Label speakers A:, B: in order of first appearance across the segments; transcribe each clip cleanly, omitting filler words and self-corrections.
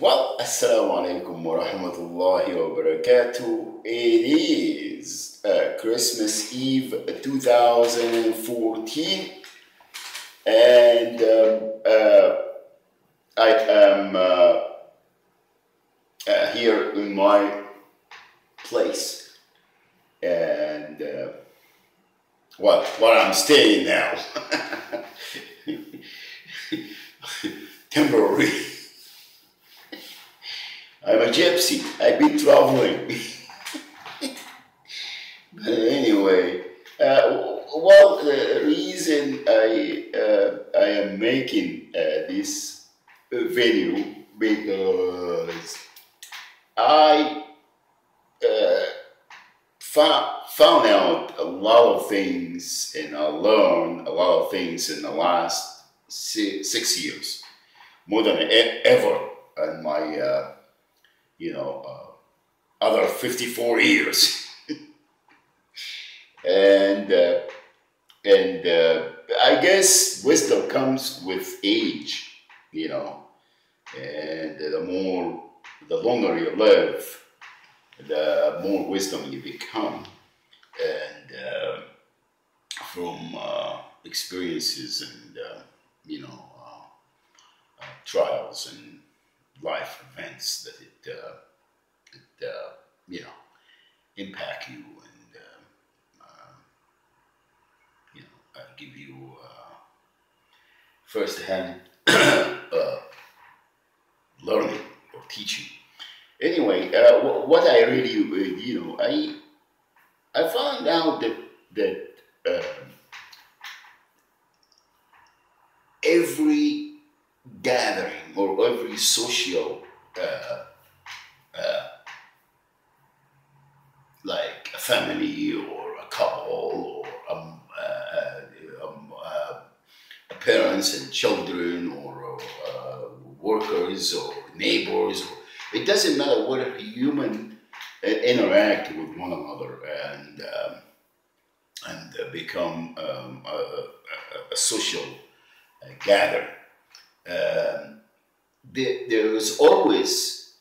A: Well, Assalamu alaikum wa rahmatullahi wa barakatuh. It is Christmas Eve 2014, and I am here in my place, and well, where I'm staying now, temporary. I'm a gypsy. I've been traveling. But anyway, well, the reason I am making this venue because I found out a lot of things, and I learned a lot of things in the last 6 years, more than ever in my other 54 years. and I guess wisdom comes with age, and the longer you live, the more wisdom you become, and from experiences and trials and life events that it impact you and give you first-hand learning or teaching. Anyway, what I really I found out that every gathering or every social like a family or a couple or parents and children or workers or neighbors, or it doesn't matter whether human interact with one another and become a social gather. There is always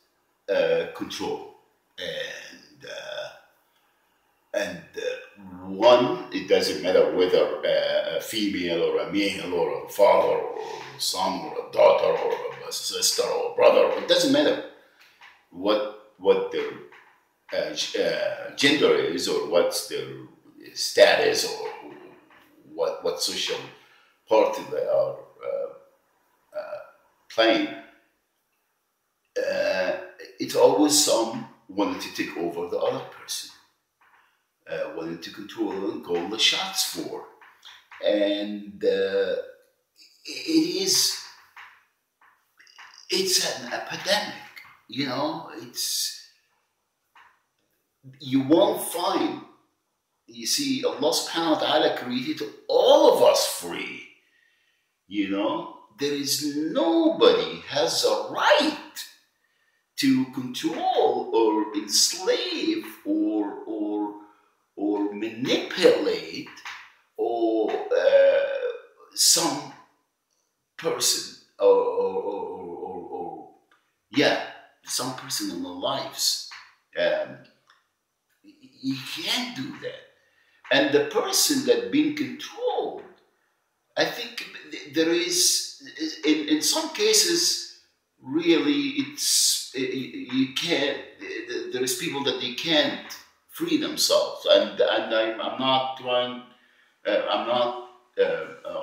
A: control, and one, it doesn't matter whether a female or a male or a father or a son or a daughter or a sister or a brother. It doesn't matter what their gender is or what's their status or what social party they are playing. It's always some wanting to take over the other person, wanting to control and call the shots for, and it's an epidemic. You won't find. You see, Allah Subhanahu wa Taala created all of us free. There is nobody has a right to control or enslave or manipulate or some person or some person in their lives. You can't do that. And the person that being controlled, I think there is, in some cases, really, you can't. There is people that they can't free themselves, and I'm not trying. I'm not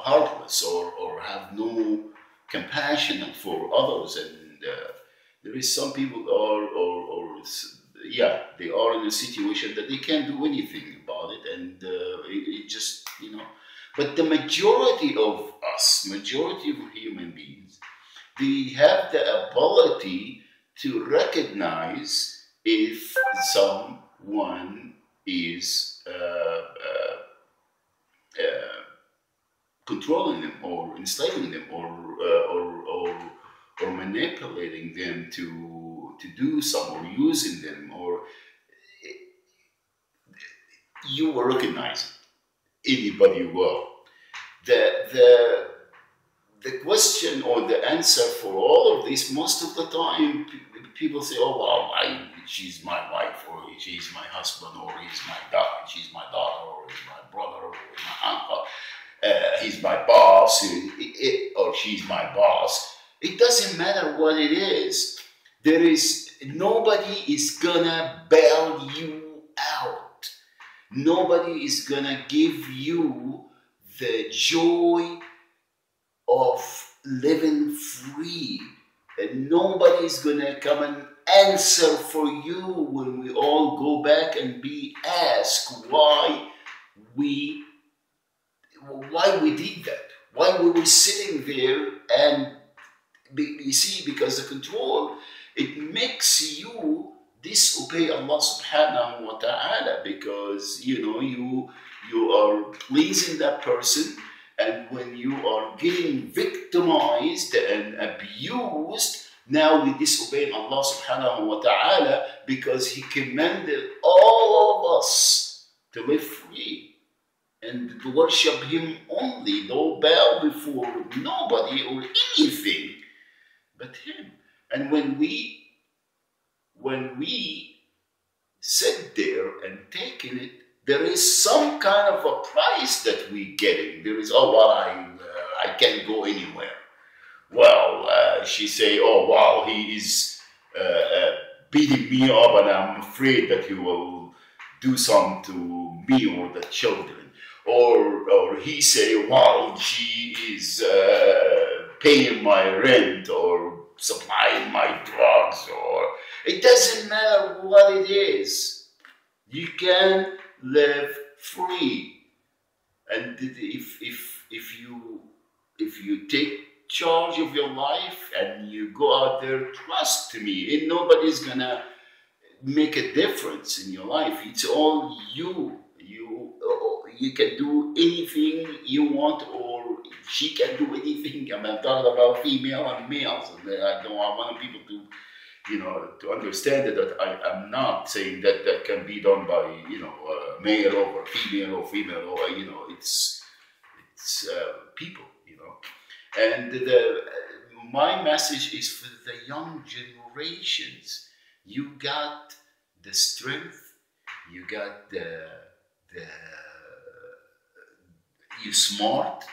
A: heartless or have no compassion for others, and there is some people they are in a situation that they can't do anything about it, and it just But the majority of us, majority of human beings, they have the ability to recognize if someone is controlling them or enslaving them or manipulating them to do some, or using them, or you will recognize anybody will. The question or the answer for all all of this, most of the time people say, "Oh, well, she's my wife, or she's my husband, or she's my daughter, or he's my brother, or he's my uncle, he's my boss, or she's my boss." It doesn't matter what it is. Nobody is gonna bail you out. Nobody is gonna give you the joy of living free. And nobody is gonna come and answer for you when we all go back and be asked why we did that, why we were sitting there. And you see, because the control, it makes you disobey Allah subhanahu wa ta'ala, because you are pleasing that person. And when you are getting victimized and abused, now we disobey Allah subhanahu wa ta'ala, because He commanded all of us to live free and to worship Him only. Don't bow before nobody or anything but Him. And when we sit there and taking it, there is some kind of a price that we getting. There is, "Oh, well, I can't go anywhere." Well, she say, "Oh, wow, he is beating me up, and I'm afraid that he will do something to me or the children." Or he say, "Wow, she is paying my rent or supplying my drugs," or it doesn't matter what it is. You can live free. And if you take charge of your life and you go out there, trust me, and nobody's gonna make a difference in your life. It's all you. You can do anything you want, or she can do anything. I'm talking about female and males. I want people to understand that I'm not saying that can be done by male over female or female over it's people, and my message is for the young generations. You got the strength, you got you smart,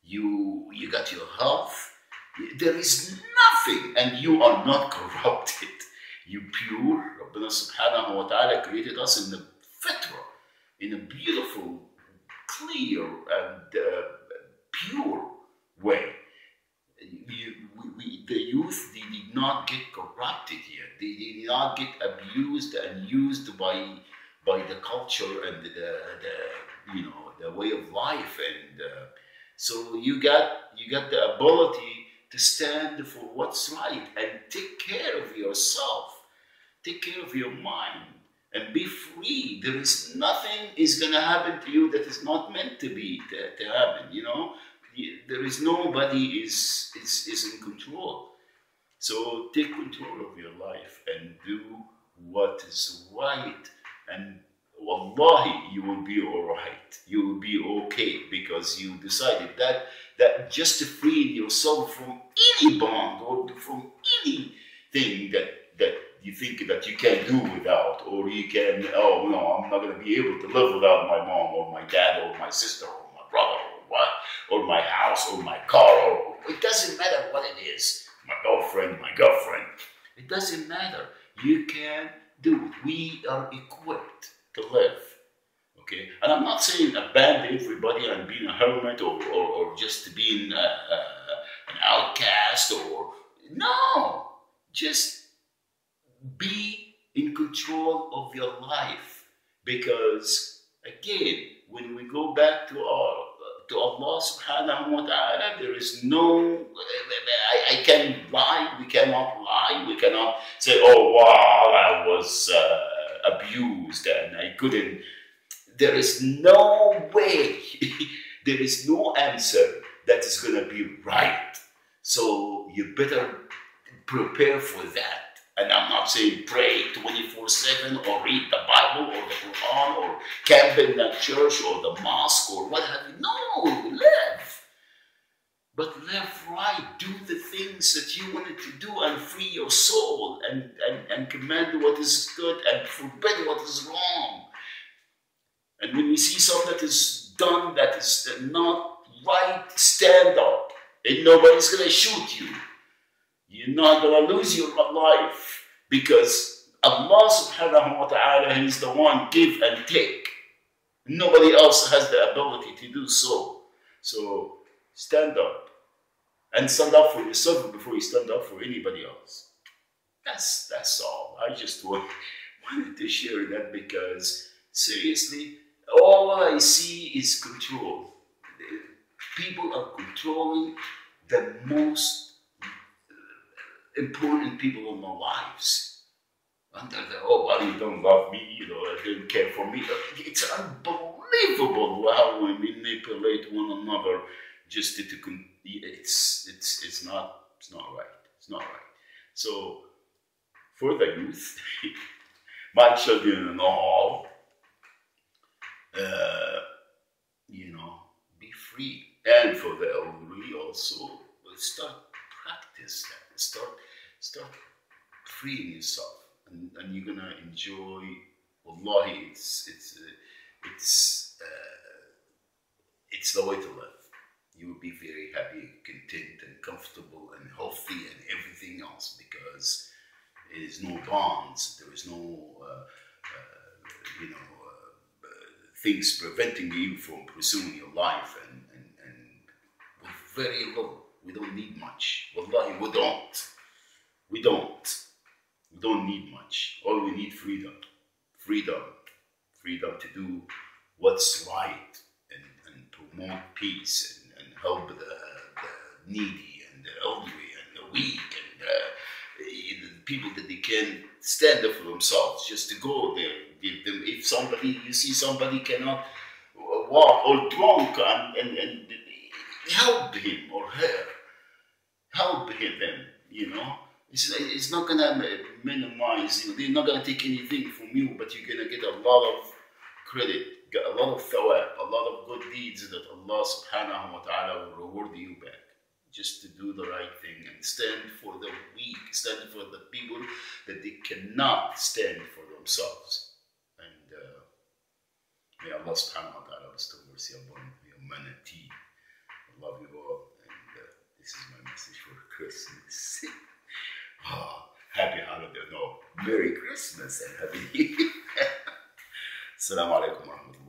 A: you got your health. There is nothing, and you are not corrupted. You pure. Rabbana subhanahu wa ta'ala created us in the fitra, in a beautiful, clear, and pure way. The youth, they did not get corrupted yet. They did not get abused and used by the culture and the way of life. And so you got the ability to stand for what's right and take care of yourself, take care of your mind, and be free. There is nothing is gonna happen to you that is not meant to be to happen. There is nobody is in control. So take control of your life and do what is right, and wallahi, you will be all right. You will be okay, because you decided that just to free yourself from any bond or from anything that you think that you can do without, or you can, "Oh no, I'm not going to be able to live without my mom or my dad or my sister or my brother or what, or my house or my car," or it doesn't matter what it is, my girlfriend. It doesn't matter. You can do it. We are equipped to live. Okay, and I'm not saying abandon everybody and being a hermit or just being an outcast, or no, just be in control of your life. Because again, when we go back to Allah subhanahu wa ta'ala, there is no, I can lie, we cannot lie, we cannot say, "Oh wow, I was abused and I couldn't." There is no way, there is no answer that is going to be right. So you better prepare for that. And I'm not saying pray 24/7 or read the Bible or the Quran or camp in the church or the mosque or what have you. No, live. But live right, do the things that you wanted to do and free your soul and command what is good and forbid what is wrong. And when you see something that is done that is not right, stand up. And nobody's going to shoot you. You're not going to lose your life because Allah subhanahu wa ta'ala is the one give and take. Nobody else has the ability to do so. So stand up and stand up for yourself before you stand up for anybody else. That's all. I just wanted to share that because seriously, all I see is control. People are controlling the most important people in their lives. And they're like, oh, well, you don't love me, you don't care for me. It's unbelievable how we manipulate one another just to it's not right. It's not right. So for the youth, my children and all, be free. And for the elderly also, start practice that. Start freeing yourself, and you're gonna enjoy. Wallahi, it's the way to live. You will be very happy, content, and comfortable, and healthy, and everything else because there is no bonds. There is no things preventing you from pursuing your life, and with very little. We don't need much. Wallahi, we don't need much. All we need freedom to do what's right and promote peace and help the needy and the elderly and the weak and the people that they can stand up for themselves. Just to go there, give them. If you see somebody cannot walk or drunk and help him or her. Help them, It's not going to minimize, they're not going to take anything from you, but you're going to get a lot of credit, a lot of thawab, a lot of good deeds that Allah subhanahu wa ta'ala will reward you back. Just to do the right thing and stand for the weak, stand for the people that they cannot stand for themselves. And may Allah subhanahu wa ta'ala bestow mercy upon humanity. I love you all. This is my message for Christmas. Happy holiday. No, Merry Christmas and Happy New Year. Assalamu alaikum wa rahmatullahi.